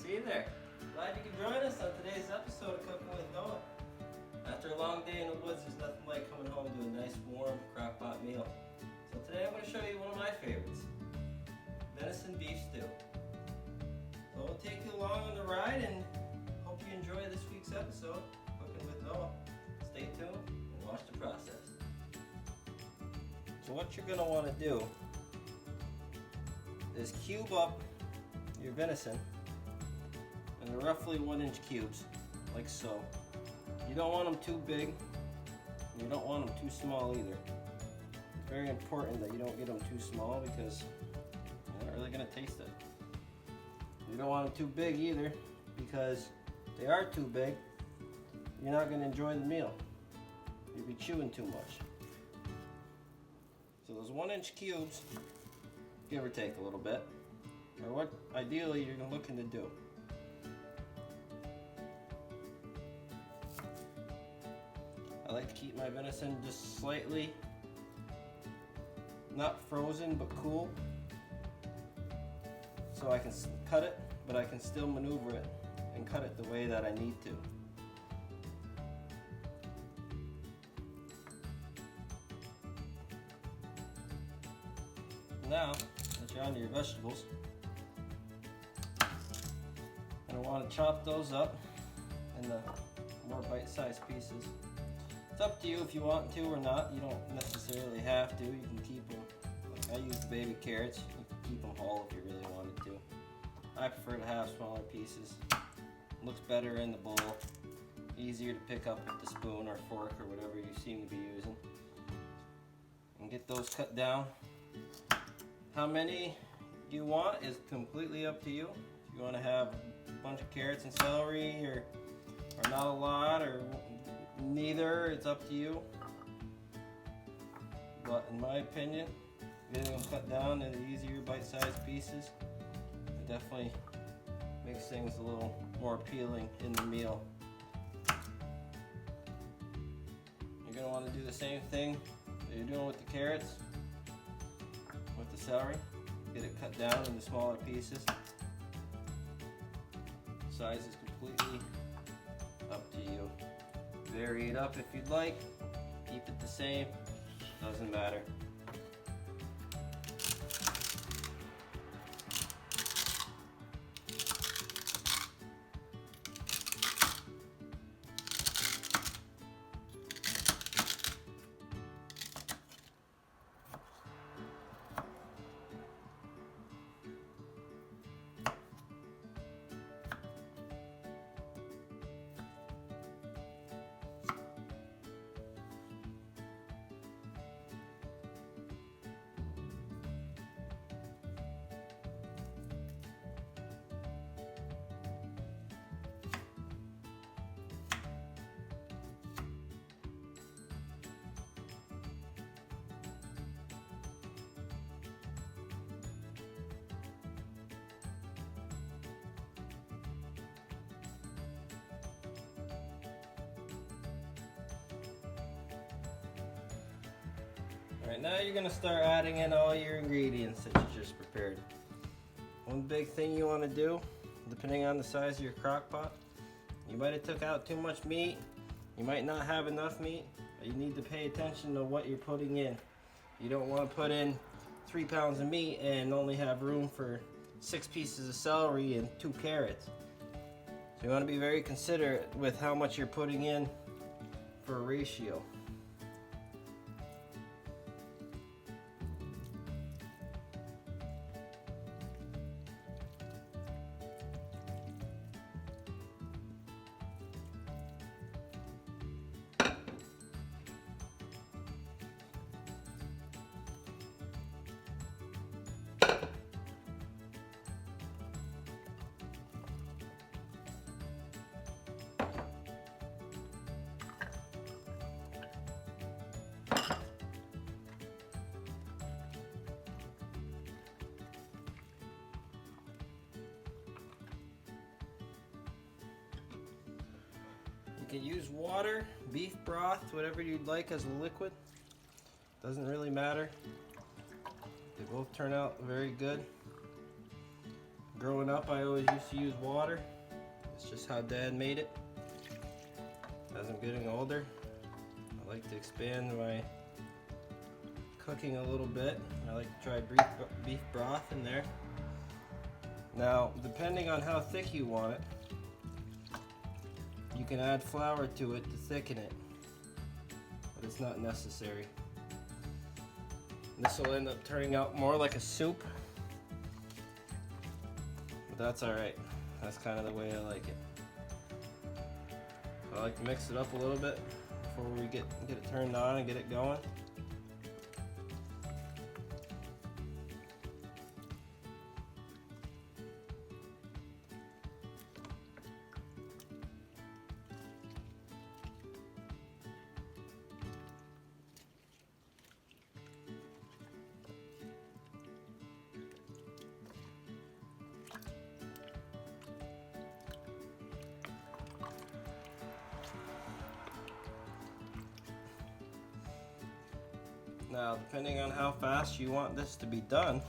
Hey there! Glad you could join us on today's episode of Cooking with Noah. After a long day in the woods, there's nothing like coming home to a nice warm crockpot meal. So today I'm going to show you one of my favorites, venison beef stew. So we'll take you along on the ride and hope you enjoy this week's episode, Cooking with Noah. Stay tuned and watch the process. So what you're going to want to do is cube up your venison in roughly 1-inch cubes, like so. You don't want them too big, and you don't want them too small either. It's very important that you don't get them too small because you're not really going to taste it. You don't want them too big either because if they are too big, you're not going to enjoy the meal. You'll be chewing too much. So those 1-inch cubes, give or take a little bit, or what ideally you're looking to do. I like to keep my venison just slightly, not frozen, but cool. So I can cut it, but I can still maneuver it and cut it the way that I need to. Now that you're on to your vegetables, I want to chop those up in the more bite-sized pieces. It's up to you if you want to or not. You don't necessarily have to. You can keep them, like I use the baby carrots. You can keep them whole if you really wanted to. I prefer to have smaller pieces. Looks better in the bowl. Easier to pick up with the spoon or fork or whatever you seem to be using. And get those cut down. How many you want is completely up to you. If you want to have a bunch of carrots and celery or not a lot or neither, it's up to you. But in my opinion, getting them cut down into easier bite-sized pieces, it definitely makes things a little more appealing in the meal. You're going to want to do the same thing that you're doing with the carrots, with the celery. Get it cut down into smaller pieces. Size is completely up to you. Vary it up if you'd like. Keep it the same. Doesn't matter. Alright, now you're going to start adding in all your ingredients that you just prepared. One big thing you want to do, depending on the size of your crock pot, you might have took out too much meat, you might not have enough meat, but you need to pay attention to what you're putting in. You don't want to put in 3 pounds of meat and only have room for 6 pieces of celery and 2 carrots. So you want to be very considerate with how much you're putting in for a ratio. You can use water, beef broth, whatever you'd like as a liquid. Doesn't really matter. They both turn out very good. Growing up, I always used to use water. It's just how Dad made it. As I'm getting older, I like to expand my cooking a little bit. I like to try beef broth in there. Now, depending on how thick you want it, you can add flour to it to thicken it, but it's not necessary. This will end up turning out more like a soup, but that's alright. That's kind of the way I like it. I like to mix it up a little bit before we get it turned on and get it going. Now, depending on how fast you want this to be done,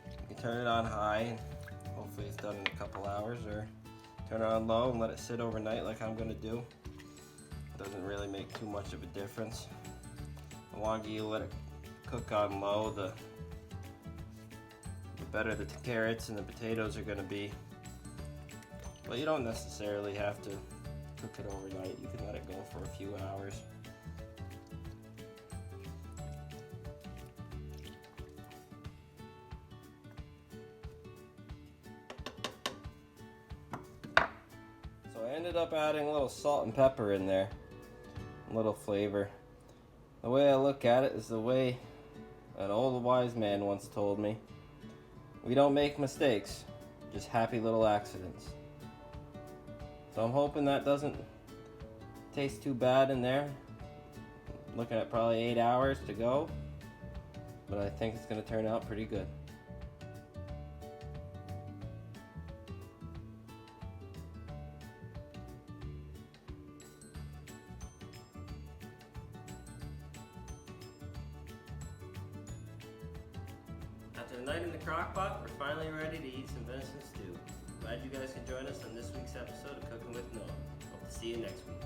you can turn it on high and hopefully it's done in a couple hours, or turn it on low and let it sit overnight like I'm going to do. It doesn't really make too much of a difference. The longer you let it cook on low, the better the carrots and the potatoes are going to be. But you don't necessarily have to cook it overnight. You can let it go for a few hours. I ended up adding a little salt and pepper in there, a little flavor. The way I look at it is the way an old wise man once told me: we don't make mistakes, just happy little accidents. So I'm hoping that doesn't taste too bad in there. I'm looking at probably 8 hours to go, but I think it's going to turn out pretty good. After the night in the Crockpot, we're finally ready to eat some venison stew. Glad you guys can join us on this week's episode of Cooking with Noah. Hope to see you next week.